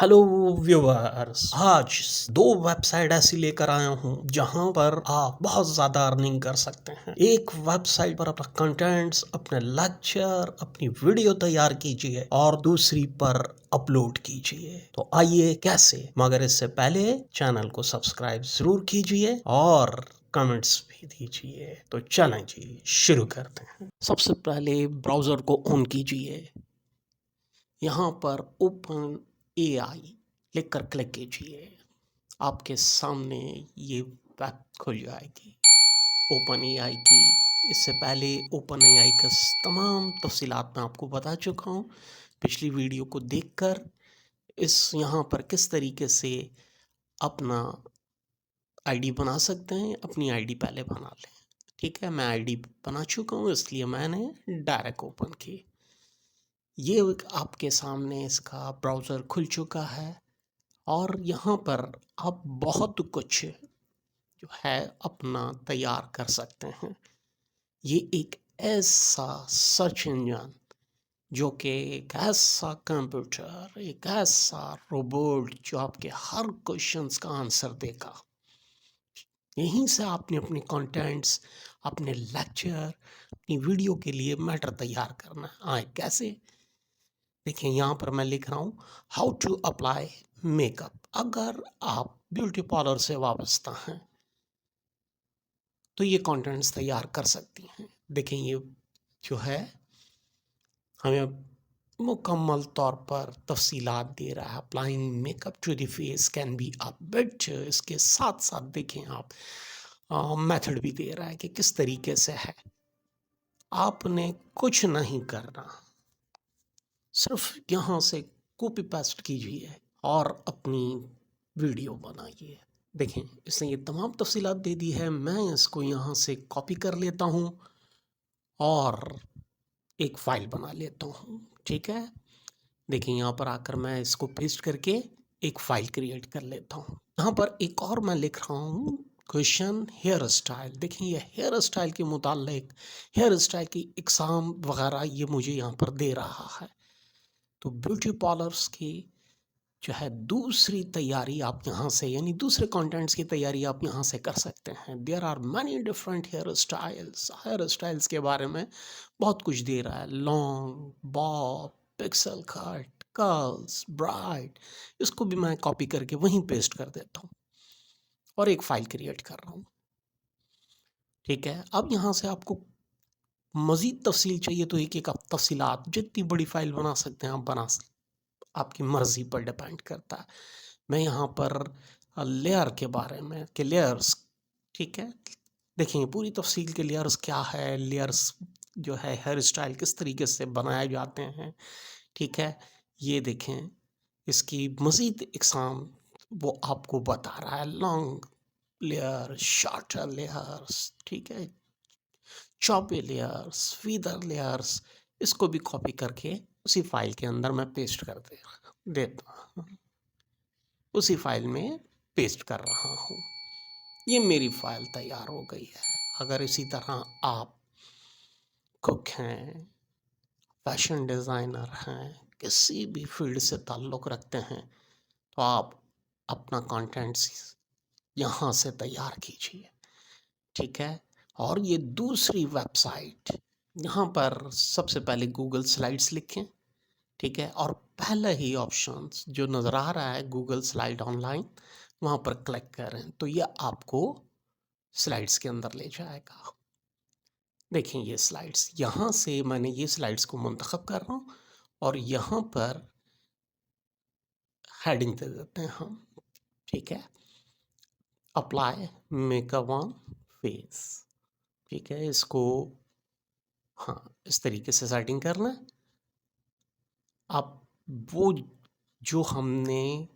Hello viewers, आज दो website ऐसी लेकर आया हूँ जहाँ पर आप बहुत ज़्यादा अर्निंग कर सकते हैं। एक वेबसाइट पर अपना कंटेंट्स, अपने लेक्चर, अपनी वीडियो तैयार कीजिए और दूसरी पर अपलोड कीजिए। तो आइए कैसे, मगर इससे पहले चैनल को सब्सक्राइब जरूर कीजिए और कमेंट्स भी दीजिए। तो चलें जी, शुरू करते हैं। सबसे पहले ब्राउज़र को ऑन कीजिए। यहाँ पर ओपन एआई लिखकर क्लिक कीजिए। आपके सामने ये वेब खुल जाएगी ओपन एआई की। इससे पहले ओपन एआई का तमाम तफसीलात मैं आपको बता चुका हूँ पिछली वीडियो को देखकर। इस यहाँ पर किस तरीके से अपना आईडी बना सकते हैं। अपनी आईडी पहले बना लें, ठीक है। मैं आईडी बना चुका हूँ, इसलिए मैंने डायरेक्ट ओपन की। ये आपके सामने इसका ब्राउज़र खुल चुका है और यहाँ पर आप बहुत कुछ जो है अपना तैयार कर सकते हैं। ये एक ऐसा सर्च इंजन जो कि एक ऐसा कंप्यूटर, एक ऐसा रोबोट जो आपके हर क्वेश्चंस का आंसर देगा। यहीं से आपने अपने कंटेंट्स, अपने लेक्चर, अपनी वीडियो के लिए मैटर तैयार करना है। आए कैसे, देखिए यहाँ पर मैं लिख रहा हूँ हाउ टू अप्लाई मेकअप। अगर आप ब्यूटी पार्लर से वाबस्ता हैं तो ये कंटेंट्स तैयार कर सकती हैं। देखें ये जो है हमें मुकम्मल तौर पर तफसीलात दे रहा है। Applying makeup to the face can be a bit. इसके साथ साथ देखें आप मेथड भी दे रहा है कि किस तरीके से है। आपने कुछ नहीं करना, सिर्फ यहाँ से कॉपी पेस्ट कीजिए और अपनी वीडियो बनाइए। देखें इसने ये तमाम तफसीलात दे दी है। मैं इसको यहाँ से कॉपी कर लेता हूँ और एक फ़ाइल बना लेता हूँ, ठीक है। देखिए यहाँ पर आकर मैं इसको पेस्ट करके एक फ़ाइल क्रिएट कर लेता हूँ। यहाँ पर एक और मैं लिख रहा हूँ क्वेश्चन हेयर स्टाइल। देखिए ये हेयर स्टाइल के मुतालिक, हेयर स्टाइल की इकसाम वगैरह ये मुझे यहाँ पर दे रहा है। तो ब्यूटी पार्लर्स की जो है दूसरी तैयारी आप यहाँ से, यानी दूसरे कंटेंट्स की तैयारी आप यहाँ से कर सकते हैं। There are many different hair styles. Hair styles के बारे में बहुत कुछ दे रहा है। Long, bob, pixie cut, curls, braid. इसको भी मैं कॉपी करके वहीं पेस्ट कर देता हूँ और एक फ़ाइल क्रिएट कर रहा हूँ, ठीक है। अब यहाँ से आपको मज़ीद तफसील चाहिए तो एक एक आप तफसीलात जितनी बड़ी फ़ाइल बना सकते हैं आप बना सकते, आपकी मर्ज़ी पर डिपेंड करता है। मैं यहाँ पर लेयर के बारे में कि लेयर्स, ठीक है। देखिए पूरी तफसील के लेयर्स क्या है, लेयर्स जो है हेयर स्टाइल किस तरीके से बनाए जाते हैं, ठीक है। ये देखें इसकी मज़ीद इकसाम वो आपको बता रहा है। लॉन्ग लेयर, शॉर्टर लेयर्स, ठीक है, चॉपी लेयर्स, फीदर लेयर्स। इसको भी कॉपी करके उसी फाइल के अंदर मैं पेस्ट कर देता हूँ, उसी फाइल में पेस्ट कर रहा हूँ। ये मेरी फाइल तैयार हो गई है। अगर इसी तरह आप कुक हैं, फैशन डिज़ाइनर हैं, किसी भी फील्ड से ताल्लुक़ रखते हैं तो आप अपना कंटेंट्स यहाँ से तैयार कीजिए, ठीक है। और ये दूसरी वेबसाइट, यहाँ पर सबसे पहले गूगल स्लाइड्स लिखें, ठीक है। और पहला ही ऑप्शन जो नज़र आ रहा है गूगल स्लाइड ऑनलाइन, वहाँ पर क्लिक करें तो ये आपको स्लाइड्स के अंदर ले जाएगा। देखें ये स्लाइड्स, यहाँ से मैंने ये स्लाइड्स को मुंतखब कर रहा हूँ और यहाँ पर हेडिंग दे देते हैं हम, ठीक है। अप्लाई मेकअप ऑन फेस, ठीक है। इसको हाँ इस तरीके से सेटिंग करना है। अब वो जो हमने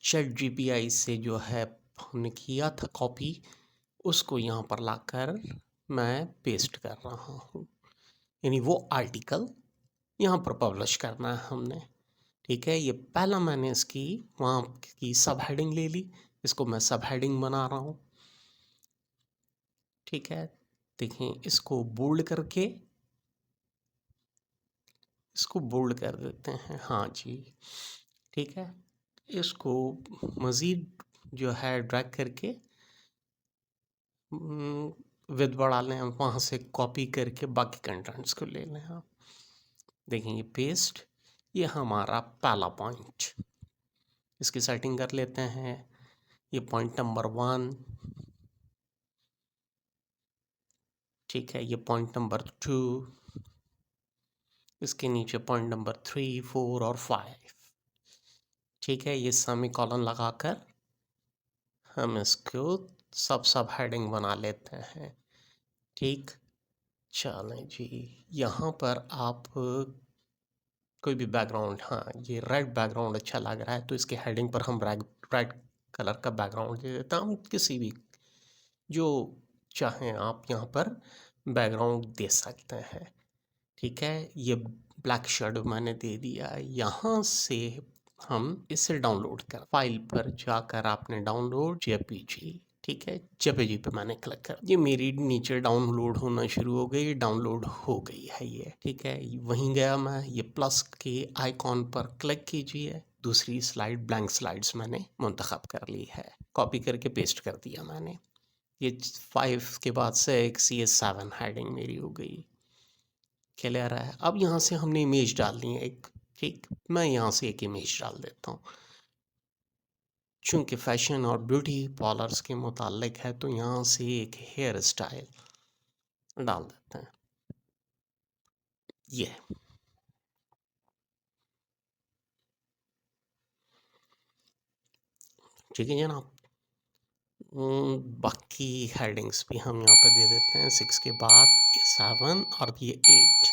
चैट जीपीआई से जो है हमने किया था कॉपी, उसको यहाँ पर लाकर मैं पेस्ट कर रहा हूँ। यानी वो आर्टिकल यहाँ पर पब्लिश करना है हमने, ठीक है। ये पहला मैंने इसकी वहाँ की सब हेडिंग ले ली, इसको मैं सब हेडिंग बना रहा हूँ, ठीक है। देखें इसको बोल्ड करके इसको बोल्ड कर देते हैं, हाँ जी। ठीक है, इसको मज़ीद जो है ड्रैग करके विद बढ़ा लें, वहाँ से कॉपी करके बाकी कंटेंट्स को ले लें आप। देखें ये पेस्ट, ये हमारा पहला पॉइंट, इसकी सेटिंग कर लेते हैं। ये पॉइंट नंबर 1, ठीक है, ये पॉइंट नंबर 2, इसके नीचे पॉइंट नंबर 3, 4 और 5, ठीक है। ये सेमीकोलन लगाकर हम इसको सब हेडिंग बना लेते हैं, ठीक। चलें जी, यहाँ पर आप कोई भी बैकग्राउंड, हाँ ये रेड बैकग्राउंड अच्छा लग रहा है तो इसके हेडिंग पर हम रेड कलर का बैकग्राउंड दे देते हैं। हम किसी भी जो चाहें आप यहाँ पर बैकग्राउंड दे सकते हैं, ठीक है। ये ब्लैक शेडो मैंने दे दिया। यहाँ से हम इसे डाउनलोड कर, फाइल पर जाकर आपने डाउनलोड जेपीजी, ठीक है, जेपीजी पे मैंने क्लिक कर, ये मेरी नीचे डाउनलोड होना शुरू हो गई, डाउनलोड हो गई है ये, ठीक है। वहीं गया मैं, ये प्लस के आइकॉन पर क्लिक कीजिए, दूसरी स्लाइड ब्लैंक स्लाइड्स मैंने मुंतखब कर ली है, कॉपी करके पेस्ट कर दिया मैंने। ये 5 के बाद 6, ये 7 हेडिंग मेरी हो गई, क्लियर है। अब यहाँ से हमने इमेज डालनी है एक, ठीक, मैं यहाँ से एक इमेज डाल देता हूँ। चूँकि फैशन और ब्यूटी पार्लर्स के मुतालिक है तो यहाँ से एक हेयर स्टाइल डाल देते हैं, ये ठीक है जनाब। बाकी हेडिंग्स भी हम यहाँ पे दे देते हैं, 6 के बाद 7 और ये 8,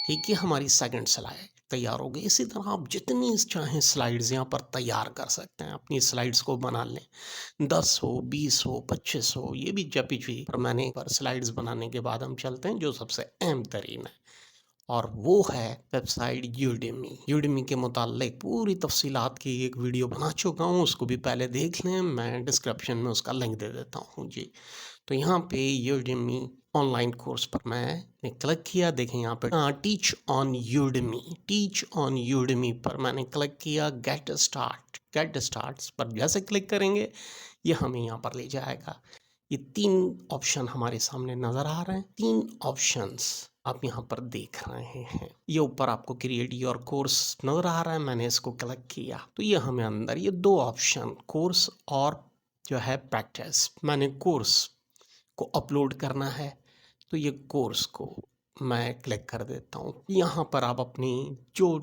ठीक है। हमारी सेकंड स्लाइड तैयार हो गई। इसी तरह आप जितनी चाहें स्लाइड्स यहाँ पर तैयार कर सकते हैं, अपनी स्लाइड्स को बना लें, 10 हो, 20 हो, 25 हो, ये भी जेपीजी पर मैंने पर स्लाइड्स बनाने के बाद हम चलते हैं जो सबसे अहम तरीन है, और वो है वेबसाइट यूडेमी। यूडेमी के मुताल्लिक पूरी तफसीलात की एक वीडियो बना चुका हूँ, उसको भी पहले देख लें, मैं डिस्क्रिप्शन में उसका लिंक दे देता हूँ जी। तो यहाँ पे यूडेमी ऑनलाइन कोर्स पर मैंने क्लिक किया, देखें यहाँ पे teach on Udemy, teach on Udemy पर मैंने क्लिक किया। गेट स्टार्ट पर जैसे क्लिक करेंगे ये हमें यहाँ पर ले जाएगा। ये 3 ऑप्शन हमारे सामने नज़र आ रहे हैं, 3 ऑप्शंस आप यहाँ पर देख रहे हैं। ये ऊपर आपको क्रिएट योर कोर्स नज़र आ रहा है, मैंने इसको क्लिक किया तो ये हमें अंदर ये 2 ऑप्शन, कोर्स और जो है प्रैक्टिस, मैंने कोर्स को अपलोड करना है तो ये कोर्स को मैं क्लिक कर देता हूँ। यहाँ पर आप अपनी जो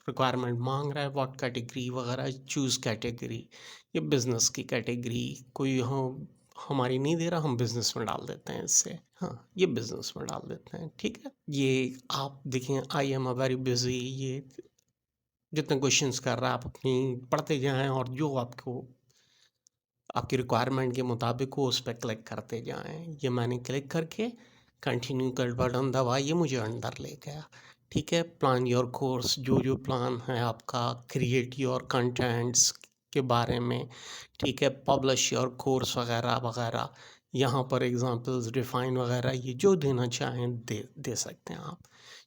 रिक्वायरमेंट मांग रहा है, व्हाट कैटेगरी वगैरह चूज़ कैटेगरी, ये बिज़नेस की कैटेगरी कोई हमारी नहीं दे रहा, हम बिज़नेस में डाल देते हैं इससे, हाँ ये बिज़नेस में डाल देते हैं, ठीक है। ये आप देखें, I am a very busy, ये जितने क्वेश्चंस कर रहा है आप अपनी पढ़ते जाएं और जो आपको आपकी रिक्वायरमेंट के मुताबिक हो उस पर क्लिक करते जाएं। ये मैंने क्लिक करके कंटिन्यू का बटन दबाइए, मुझे अंदर ले गया, ठीक है। प्लान योर कोर्स, जो जो प्लान है आपका, क्रिएट योर कंटेंट्स के बारे में, ठीक है, पब्लिश योर कोर्स वगैरह वगैरह, यहाँ पर एग्जांपल्स डिफाइन वगैरह ये जो देना चाहें दे सकते हैं आप।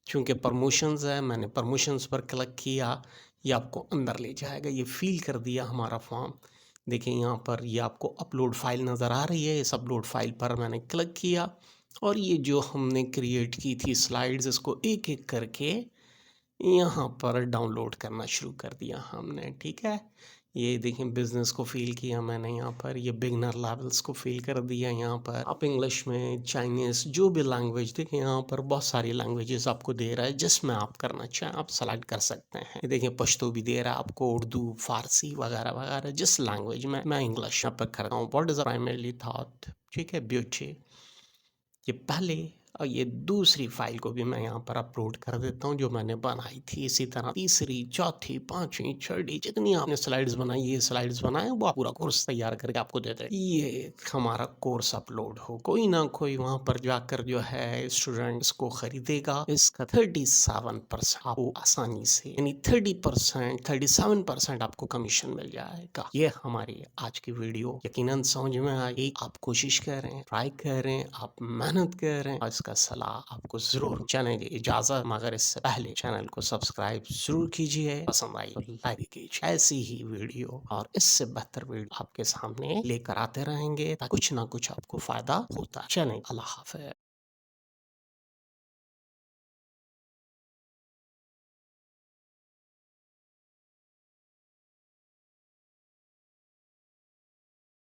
चूँकि प्रमोशंस है, मैंने प्रमोशंस पर क्लिक किया, ये आपको अंदर ले जाएगा। ये फिल कर दिया हमारा फॉर्म, देखिए यहाँ पर ये आपको अपलोड फाइल नज़र आ रही है, इस अपलोड फाइल पर मैंने क्लिक किया और ये जो हमने क्रिएट की थी स्लाइड्स, इसको एक एक करके यहाँ पर डाउनलोड करना शुरू कर दिया हमने, ठीक है। ये देखिए बिज़नेस को फ़ील किया मैंने यहाँ पर, ये बिगनर लेवल्स को फ़ील कर दिया यहाँ पर। आप इंग्लिश में, चाइनीज़, जो भी लैंग्वेज देखिए यहाँ पर बहुत सारी लैंग्वेजेस आपको दे रहा है, जिसमें आप करना चाहें आप सेलेक्ट कर सकते हैं। ये देखिए पश्तो भी दे रहा है आपको, उर्दू, फ़ारसी वगैरह वगैरह, जिस लैंग्वेज में, मैं इंग्लिश यहाँ पर करता हूँ। व्हाट इज़ प्राइमरली थॉट, ठीक है, ब्यूटी, ये पहले और ये दूसरी फाइल को भी मैं यहाँ पर अपलोड कर देता हूँ जो मैंने बनाई थी। इसी तरह तीसरी, चौथी, पांचवी, छठी, जितनी आपने स्लाइड्स बनाई, ये स्लाइड्स बनाए वो पूरा कोर्स तैयार करके आपको दे दे। ये हमारा कोर्स अपलोड हो, कोई ना कोई वहाँ पर जाकर जो है स्टूडेंट्स को खरीदेगा। इसका 37% आपको आसानी से, यानी 30%, 37% आपको कमीशन मिल जाएगा। ये हमारी आज की वीडियो यकीनन समझ में आई। आप कोशिश करें, ट्राई करें, आप मेहनत करें, का सलाह आपको जरूर चलेंगे। इजाजत, मगर इससे पहले चैनल को सब्सक्राइब जरूर कीजिए, पसंद आई तो लाइक कीजिए। ऐसी ही वीडियो और इससे बेहतर वीडियो आपके सामने लेकर आते रहेंगे ताकि कुछ ना कुछ आपको फायदा होता है। चलें, अल्लाह हाफ़िज़।